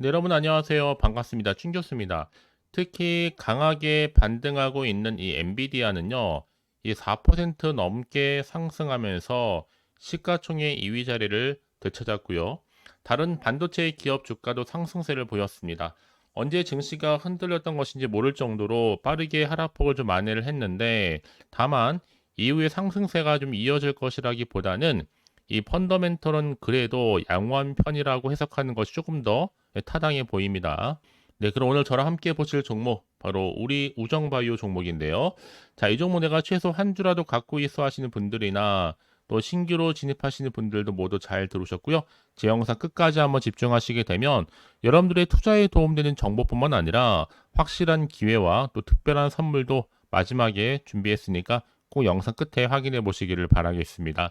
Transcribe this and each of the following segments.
네, 여러분 안녕하세요. 반갑습니다. 춘 교수입니다. 특히 강하게 반등하고 있는 이 엔비디아는요, 이 4% 넘게 상승하면서 시가총액 2위 자리를 되찾았고요. 다른 반도체 기업 주가도 상승세를 보였습니다. 언제 증시가 흔들렸던 것인지 모를 정도로 빠르게 하락폭을 좀 만회를 했는데, 다만 이후에 상승세가 좀 이어질 것이라기보다는 이 펀더멘털은 그래도 양호한 편이라고 해석하는 것이 조금 더 타당해 보입니다. 네, 그럼 오늘 저랑 함께 보실 종목 바로 우리 우정바이오 종목인데요. 자, 이 종목 내가 최소 한 주라도 갖고 있어 하시는 분들이나 또 신규로 진입하시는 분들도 모두 잘 들으셨고요. 제 영상 끝까지 한번 집중하시게 되면 여러분들의 투자에 도움되는 정보뿐만 아니라 확실한 기회와 또 특별한 선물도 마지막에 준비했으니까 꼭 영상 끝에 확인해 보시기를 바라겠습니다.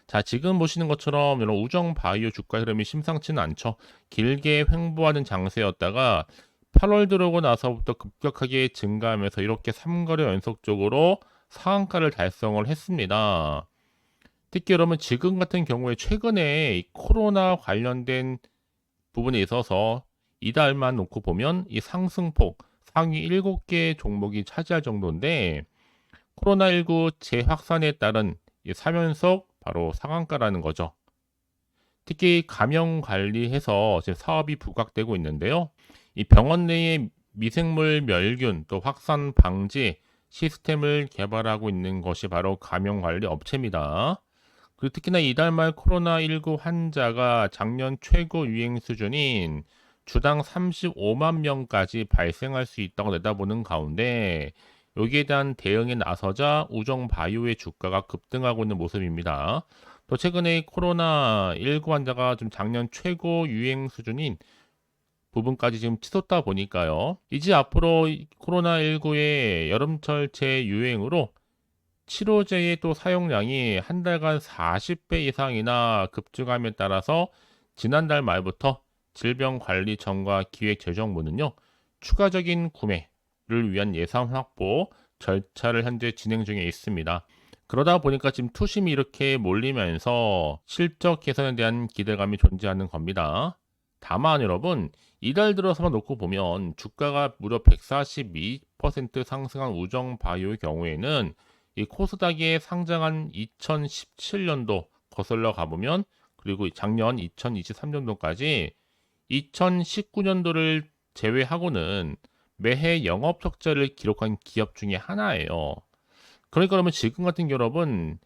자, 지금 보시는 것처럼 이런 우정 바이오 주가 흐름이 심상치는 않죠. 길게 횡보하는 장세였다가 8월 들어오고 나서부터 급격하게 증가하면서 이렇게 3거래 연속적으로 상한가를 달성을 했습니다. 특히 여러분 지금 같은 경우에 최근에 이 코로나 관련된 부분에 있어서 이달만 놓고 보면 이 상승폭 상위 7개 종목이 차지할 정도인데 코로나19 재확산에 따른 이 3연속 바로 상한가라는 거죠. 특히 감염 관리해서 지금 사업이 부각되고 있는데요. 이 병원 내에 미생물 멸균 또 확산 방지 시스템을 개발하고 있는 것이 바로 감염 관리 업체입니다. 그리고 특히나 이달 말 코로나19 환자가 작년 최고 유행 수준인 주당 35만 명까지 발생할 수 있다고 내다보는 가운데 여기에 대한 대응에 나서자 우정 바이오의 주가가 급등하고 있는 모습입니다. 또 최근에 코로나19 환자가 좀 작년 최고 유행 수준인 부분까지 지금 치솟다 보니까요. 이제 앞으로 코로나19의 여름철 재유행으로 치료제의 또 사용량이 한 달간 40배 이상이나 급증함에 따라서 지난달 말부터 질병관리청과 기획재정부는요, 추가적인 구매를 위한 예산 확보 절차를 현재 진행 중에 있습니다. 그러다 보니까 지금 투심이 이렇게 몰리면서 실적 개선에 대한 기대감이 존재하는 겁니다. 다만 여러분, 이달 들어서만 놓고 보면 주가가 무려 142% 상승한 우정바이오의 경우에는 이 코스닥에 상장한 2017년도 거슬러 가보면 그리고 작년 2023년도까지 2019년도를 제외하고는 매해 영업 적자를 기록한 기업 중에 하나예요. 그러니까 그러면 지금 같은 여러분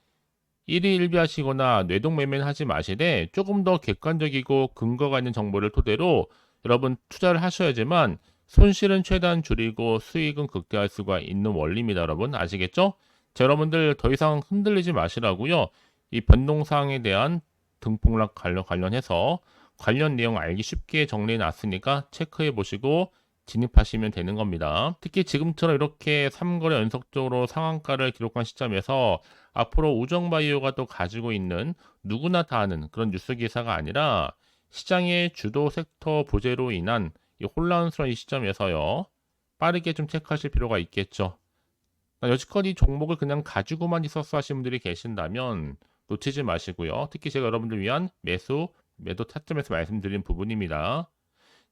일희일비하시거나 뇌동매매는 하지 마시되 조금 더 객관적이고 근거가 있는 정보를 토대로 여러분 투자를 하셔야지만 손실은 최대한 줄이고 수익은 극대화할 수가 있는 원리입니다. 여러분 아시겠죠? 자, 여러분들 더 이상 흔들리지 마시라고요. 이 변동사항에 대한 등폭락 관련해서 관련 내용 알기 쉽게 정리해 놨으니까 체크해 보시고 진입하시면 되는 겁니다. 특히 지금처럼 이렇게 3거래 연속적으로 상한가를 기록한 시점에서 앞으로 우정바이오가 또 가지고 있는 누구나 다 아는 그런 뉴스 기사가 아니라 시장의 주도 섹터 부재로 인한 이 혼란스러운 이 시점에서요. 빠르게 좀 체크하실 필요가 있겠죠. 여지껏 이 종목을 그냥 가지고만 있었어 하신 분들이 계신다면 놓치지 마시고요. 특히 제가 여러분들 위한 매도 타점에서 말씀드린 부분입니다.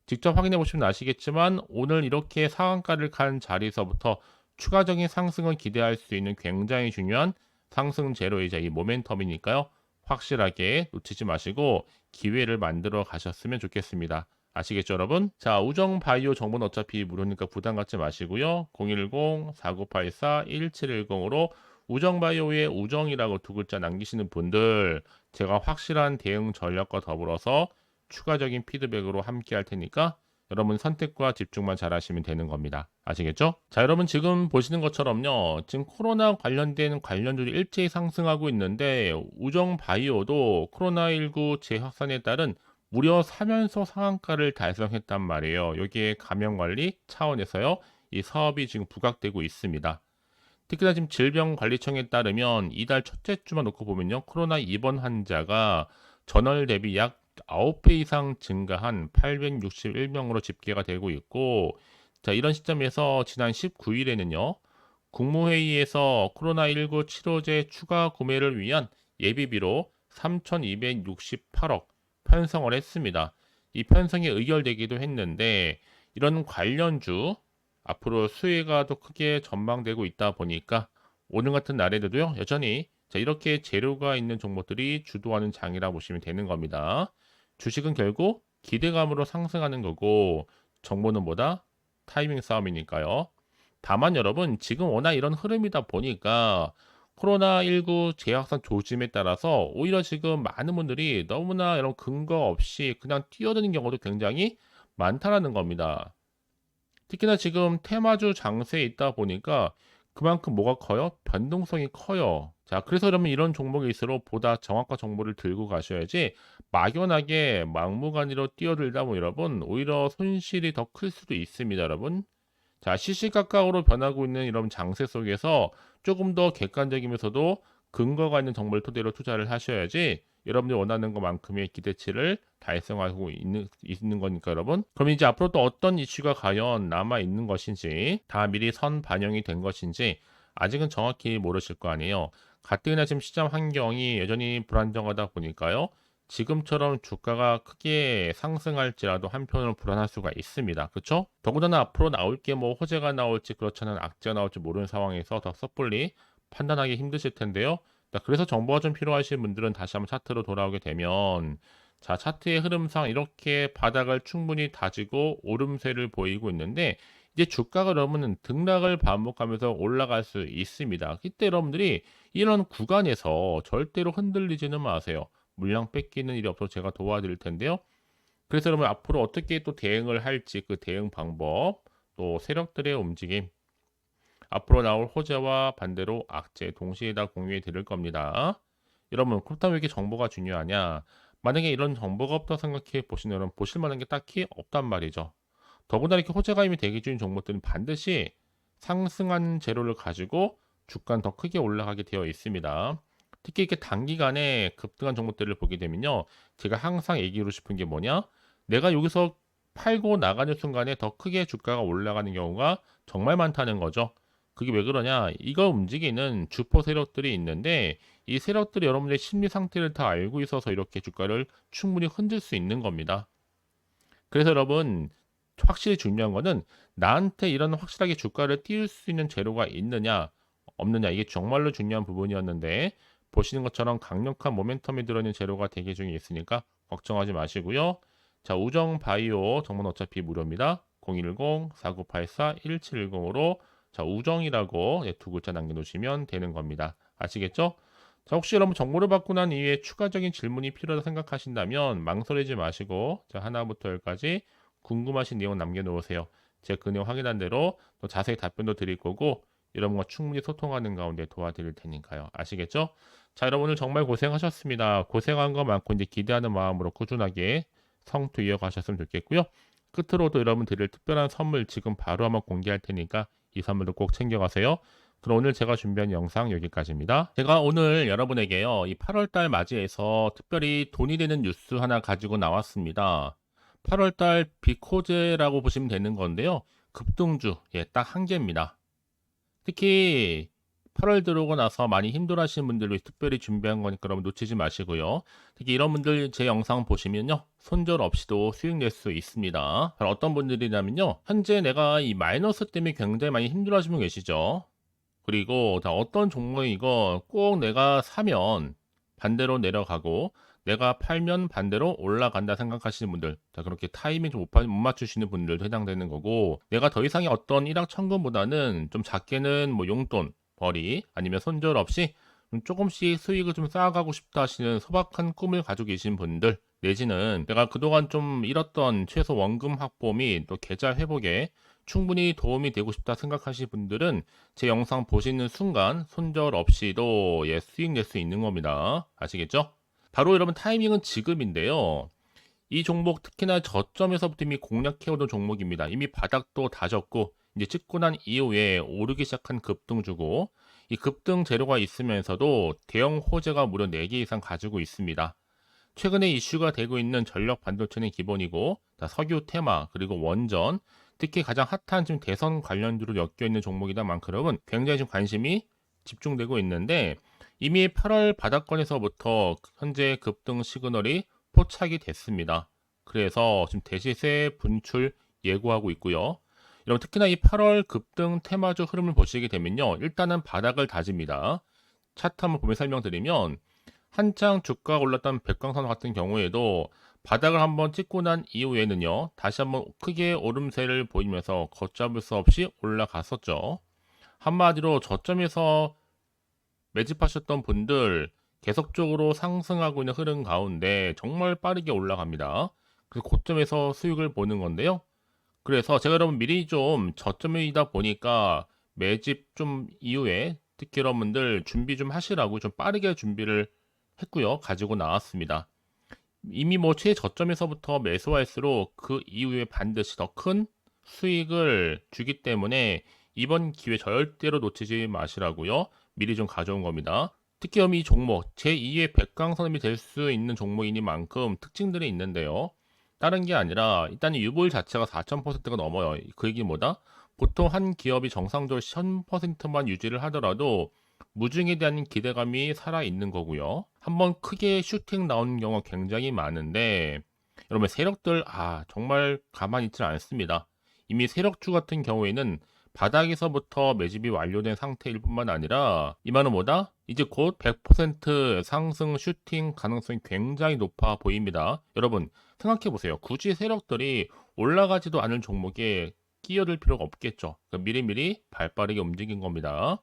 직접 확인해 보시면 아시겠지만 오늘 이렇게 상한가를 간 자리에서부터 추가적인 상승을 기대할 수 있는 굉장히 중요한 상승 제로이자 이 모멘텀이니까요. 확실하게 놓치지 마시고 기회를 만들어 가셨으면 좋겠습니다. 아시겠죠, 여러분? 자, 우정 바이오 정보는 어차피 무료니까 부담 갖지 마시고요. 010-4984-1710으로 우정 바이오의 우정이라고 두 글자 남기시는 분들 제가 확실한 대응 전략과 더불어서 추가적인 피드백으로 함께 할 테니까 여러분 선택과 집중만 잘 하시면 되는 겁니다. 아시겠죠? 자, 여러분 지금 보시는 것처럼요. 지금 코로나 관련된 관련주들이 일제히 상승하고 있는데 우정 바이오도 코로나19 재확산에 따른 무려 3연속 상한가를 달성했단 말이에요. 여기에 감염 관리 차원에서요. 이 사업이 지금 부각되고 있습니다. 특히나 지금 질병관리청에 따르면 이달 첫째 주만 놓고 보면요. 코로나 입원 환자가 전월 대비 약 9배 이상 증가한 861명으로 집계가 되고 있고, 자, 이런 시점에서 지난 19일에는요, 국무회의에서 코로나19 치료제 추가 구매를 위한 예비비로 3,268억 편성을 했습니다. 이 편성이 의결되기도 했는데 이런 관련주 앞으로 수혜가 더 크게 전망되고 있다 보니까 오늘 같은 날에도요 여전히 자, 이렇게 재료가 있는 종목들이 주도하는 장이라 보시면 되는 겁니다. 주식은 결국 기대감으로 상승하는 거고 정보는 뭐다? 타이밍 싸움이니까요. 다만 여러분 지금 워낙 이런 흐름이다 보니까 코로나19 재확산 조짐에 따라서 오히려 지금 많은 분들이 너무나 이런 근거 없이 그냥 뛰어드는 경우도 굉장히 많다라는 겁니다. 특히나 지금 테마주 장세에 있다 보니까 그만큼 뭐가 커요? 변동성이 커요. 자, 그래서 그러면 이런 종목일수록 보다 정확한 정보를 들고 가셔야지 막연하게 막무가내로 뛰어들다 보면 여러분 오히려 손실이 더 클 수도 있습니다, 여러분. 자, 시시각각으로 변하고 있는 이런 장세 속에서 조금 더 객관적이면서도 근거가 있는 정보를 토대로 투자를 하셔야지 여러분들이 원하는 것만큼의 기대치를 달성하고 있는 거니까 여러분. 그럼 이제 앞으로 또 어떤 이슈가 과연 남아 있는 것인지 다 미리 선 반영이 된 것인지 아직은 정확히 모르실 거 아니에요. 가뜩이나 지금 시장 환경이 여전히 불안정하다 보니까요. 지금처럼 주가가 크게 상승할지라도 한편으로 불안할 수가 있습니다. 그렇죠? 더군다나 앞으로 나올 게 뭐 호재가 나올지 그렇지는 악재가 나올지 모르는 상황에서 더 섣불리 판단하기 힘드실 텐데요. 자, 그래서 정보가 좀 필요하신 분들은 다시 한번 차트로 돌아오게 되면 자, 차트의 흐름상 이렇게 바닥을 충분히 다지고 오름세를 보이고 있는데 이제 주가가 여러분은 등락을 반복하면서 올라갈 수 있습니다. 이때 여러분들이 이런 구간에서 절대로 흔들리지는 마세요. 물량 뺏기는 일이 없어서 제가 도와드릴 텐데요. 그래서 여러분 앞으로 어떻게 또 대응을 할지 그 대응 방법, 또 세력들의 움직임, 앞으로 나올 호재와 반대로 악재 동시에 다 공유해 드릴 겁니다. 여러분 그렇다면 왜 이렇게 정보가 중요하냐? 만약에 이런 정보가 없다고 생각해 보시는 여러분 보실 만한 게 딱히 없단 말이죠. 더군다나 이렇게 호재가 이미 대기 중인 종목들은 반드시 상승한 재료를 가지고 주가는 더 크게 올라가게 되어 있습니다. 특히 이렇게 단기간에 급등한 종목들을 보게 되면요. 제가 항상 얘기하고 싶은 게 뭐냐? 내가 여기서 팔고 나가는 순간에 더 크게 주가가 올라가는 경우가 정말 많다는 거죠. 그게 왜 그러냐? 이걸 움직이는 주포 세력들이 있는데 이 세력들이 여러분들의 심리 상태를 다 알고 있어서 이렇게 주가를 충분히 흔들 수 있는 겁니다. 그래서 여러분 확실히 중요한 거는 나한테 이런 확실하게 주가를 띄울 수 있는 재료가 있느냐 없느냐 이게 정말로 중요한 부분이었는데 보시는 것처럼 강력한 모멘텀이 들어있는 재료가 대기 중에 있으니까 걱정하지 마시고요. 자, 우정바이오 정보는 어차피 무료입니다. 010-4984-1710으로 자, 우정이라고 두 글자 남겨놓으시면 되는 겁니다. 아시겠죠? 자, 혹시 여러분 정보를 받고 난 이후에 추가적인 질문이 필요하다 생각하신다면 망설이지 마시고 자, 하나부터 열까지 궁금하신 내용 남겨놓으세요. 제가 그 내용 확인한 대로 또 자세히 답변도 드릴 거고 여러분과 충분히 소통하는 가운데 도와드릴 테니까요. 아시겠죠? 자, 여러분 오늘 정말 고생하셨습니다. 고생한 거 많고 이제 기대하는 마음으로 꾸준하게 성투 이어가셨으면 좋겠고요. 끝으로도 여러분 드릴 특별한 선물 지금 바로 한번 공개할 테니까 이 선물도 꼭 챙겨가세요. 그럼 오늘 제가 준비한 영상 여기까지입니다. 제가 오늘 여러분에게요. 이 8월달 맞이해서 특별히 돈이 되는 뉴스 하나 가지고 나왔습니다. 8월달 비코제라고 보시면 되는 건데요. 급등주, 딱 한 개입니다. 특히 8월 들어오고 나서 많이 힘들어하시는 분들을 특별히 준비한 거니까 여러분 놓치지 마시고요. 특히 이런 분들 제 영상 보시면요. 손절 없이도 수익 낼 수 있습니다. 어떤 분들이냐면요. 현재 내가 이 마이너스 때문에 굉장히 많이 힘들어하시는 분 계시죠. 그리고 다 어떤 종목이 이거 꼭 내가 사면 반대로 내려가고 내가 팔면 반대로 올라간다 생각하시는 분들, 자, 그렇게 타이밍 좀 못 맞추시는 분들도 해당되는 거고, 내가 더 이상의 어떤 일확천금보다는 좀 작게는 뭐 용돈, 벌이, 아니면 손절 없이 좀 조금씩 수익을 좀 쌓아가고 싶다 하시는 소박한 꿈을 가지고 계신 분들, 내지는 내가 그동안 좀 잃었던 최소 원금 확보 및 또 계좌 회복에 충분히 도움이 되고 싶다 생각하시는 분들은 제 영상 보시는 순간 손절 없이도 수익 낼 수 있는 겁니다. 아시겠죠? 바로 여러분 타이밍은 지금인데요. 이 종목 특히나 저점에서부터 이미 공략해오던 종목입니다. 이미 바닥도 다졌고 이제 찍고 난 이후에 오르기 시작한 급등주고 이 급등 재료가 있으면서도 대형 호재가 무려 4개 이상 가지고 있습니다. 최근에 이슈가 되고 있는 전력 반도체는 기본이고 석유 테마 그리고 원전 특히 가장 핫한 지금 대선 관련주로 엮여 있는 종목이다만큼 굉장히 좀 관심이 집중되고 있는데 이미 8월 바닥권에서부터 현재 급등 시그널이 포착이 됐습니다. 그래서 지금 대시세 분출 예고하고 있고요. 여러분 특히나 이 8월 급등 테마주 흐름을 보시게 되면요. 일단은 바닥을 다집니다. 차트 한번 보면 설명드리면 한창 주가가 올랐던 백광선 같은 경우에도 바닥을 한번 찍고 난 이후에는요. 다시 한번 크게 오름세를 보이면서 걷잡을 수 없이 올라갔었죠. 한마디로 저점에서 매집하셨던 분들 계속적으로 상승하고 있는 흐름 가운데 정말 빠르게 올라갑니다. 그래서 고점에서 수익을 보는 건데요. 그래서 제가 여러분 미리 좀 저점이다 보니까 매집 좀 이후에 특히 여러분들 준비 좀 하시라고 좀 빠르게 준비를 했고요. 가지고 나왔습니다. 이미 뭐 최저점에서부터 매수할수록 그 이후에 반드시 더 큰 수익을 주기 때문에 이번 기회 절대로 놓치지 마시라고요. 미리 좀 가져온 겁니다. 특히 이 종목 제2의 백강선음이 될 수 있는 종목이니만큼 특징들이 있는데요. 다른 게 아니라 일단 유보율 자체가 4,000%가 넘어요. 그 얘기 뭐다? 보통 한 기업이 정상적으로 1000%만 유지를 하더라도 무중에 대한 기대감이 살아있는 거고요. 한번 크게 슈팅 나오는 경우가 굉장히 많은데 여러분 세력들 정말 가만히 있지 않습니다. 이미 세력주 같은 경우에는 바닥에서부터 매집이 완료된 상태일 뿐만 아니라 이 말은 뭐다? 이제 곧 100% 상승 슈팅 가능성이 굉장히 높아 보입니다. 여러분 생각해 보세요. 굳이 세력들이 올라가지도 않을 종목에 끼어들 필요가 없겠죠. 그러니까 미리미리 발빠르게 움직인 겁니다.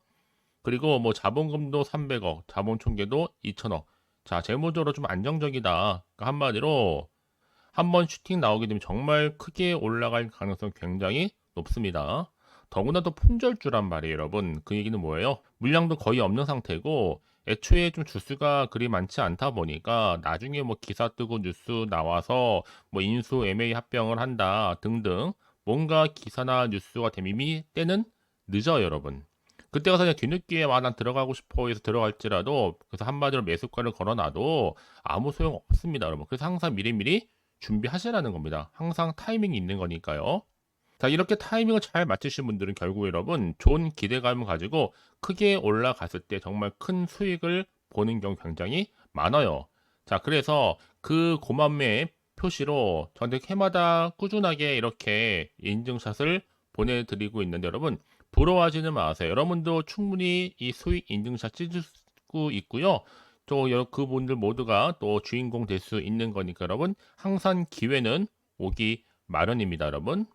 그리고 뭐 자본금도 300억, 자본 총계도 2천억. 자, 재무적으로 좀 안정적이다. 그러니까 한마디로 한번 슈팅 나오게 되면 정말 크게 올라갈 가능성이 굉장히 높습니다. 더구나 또 품절주란 말이에요, 여러분. 그 얘기는 뭐예요? 물량도 거의 없는 상태고 애초에 좀 주수가 그리 많지 않다 보니까 나중에 뭐 기사 뜨고 뉴스 나와서 뭐 인수 M&A 합병을 한다 등등 뭔가 기사나 뉴스가 되면 이미 때는 늦어요, 여러분. 그때 가서 그냥 뒤늦게 난 들어가고 싶어 해서 들어갈지라도 그래서 한마디로 매수가를 걸어놔도 아무 소용 없습니다, 여러분. 그래서 항상 미리미리 준비하시라는 겁니다. 항상 타이밍이 있는 거니까요. 자, 이렇게 타이밍을 잘 맞추신 분들은 결국 여러분 좋은 기대감을 가지고 크게 올라갔을 때 정말 큰 수익을 보는 경우 굉장히 많아요. 자, 그래서 그 고맘의 표시로 저한테 해마다 꾸준하게 이렇게 인증샷을 보내드리고 있는데 여러분 부러워하지는 마세요. 여러분도 충분히 이 수익 인증샷 찍을 수 있고요. 또 그분들 모두가 또 주인공 될 수 있는 거니까 여러분 항상 기회는 오기 마련입니다, 여러분.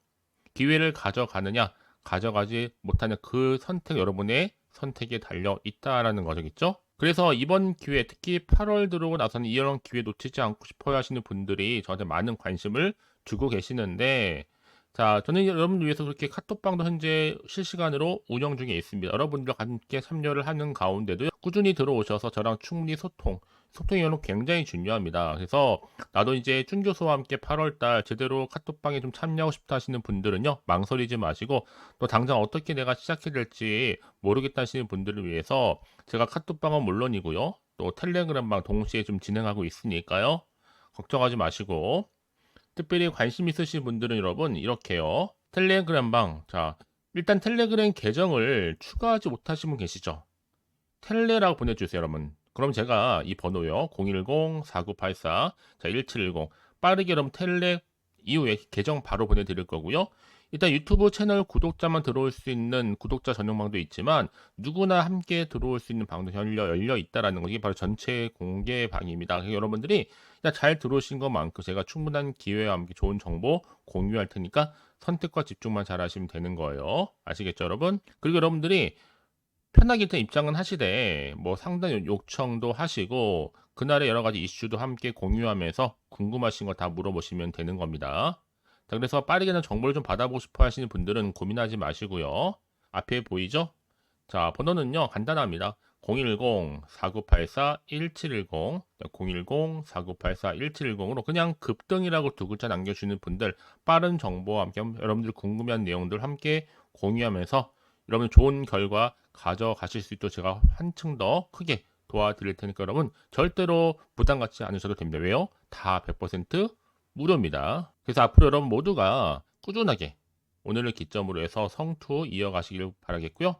기회를 가져가느냐, 가져가지 못하는 그 선택 여러분의 선택에 달려 있다라는 거겠죠. 그래서 이번 기회, 특히 8월 들어오고 나서는 이런 기회 놓치지 않고 싶어 하시는 분들이 저한테 많은 관심을 주고 계시는데 자, 저는 여러분들 위해서 그렇게 카톡방도 현재 실시간으로 운영 중에 있습니다. 여러분들과 함께 참여를 하는 가운데도 꾸준히 들어오셔서 저랑 충분히 소통이 여러분 굉장히 중요합니다. 그래서 나도 이제 준 교수와 함께 8월달 제대로 카톡방에 좀 참여하고 싶다 하시는 분들은요, 망설이지 마시고 또 당장 어떻게 내가 시작해야 될지 모르겠다 하시는 분들을 위해서 제가 카톡방은 물론이고요, 또 텔레그램방 동시에 좀 진행하고 있으니까요, 걱정하지 마시고 특별히 관심 있으신 분들은 여러분 이렇게요. 텔레그램방. 자, 일단 텔레그램 계정을 추가하지 못하신 분 계시죠? 텔레라고 보내주세요, 여러분. 그럼 제가 이 번호요. 010-4984, 자, 1710. 빠르게 여러분 텔레 이후에 계정 바로 보내드릴 거고요. 일단 유튜브 채널 구독자만 들어올 수 있는 구독자 전용방도 있지만 누구나 함께 들어올 수 있는 방도 열려 있다라는 거 이게 바로 전체 공개 방입니다. 그래서 여러분들이 그냥 잘 들어오신 것만큼 제가 충분한 기회와 함께 좋은 정보 공유할 테니까 선택과 집중만 잘 하시면 되는 거예요. 아시겠죠, 여러분? 그리고 여러분들이 편하게 일단 입장은 하시되 뭐 상담 요청도 하시고 그날의 여러 가지 이슈도 함께 공유하면서 궁금하신 거 다 물어보시면 되는 겁니다. 자, 그래서 빠르게는 정보를 좀 받아보고 싶어 하시는 분들은 고민하지 마시고요. 앞에 보이죠? 자, 번호는요, 간단합니다. 010-4984-1710, 010-4984-1710으로 그냥 급등이라고 두 글자 남겨주는 분들, 빠른 정보와 함께 여러분들 궁금한 내용들 함께 공유하면서 여러분 좋은 결과 가져가실 수 있도록 제가 한층 더 크게 도와드릴 테니까 여러분 절대로 부담 갖지 않으셔도 됩니다. 왜요? 다 100% 무료입니다. 그래서 앞으로 여러분 모두가 꾸준하게 오늘을 기점으로 해서 성투 이어가시길 바라겠고요.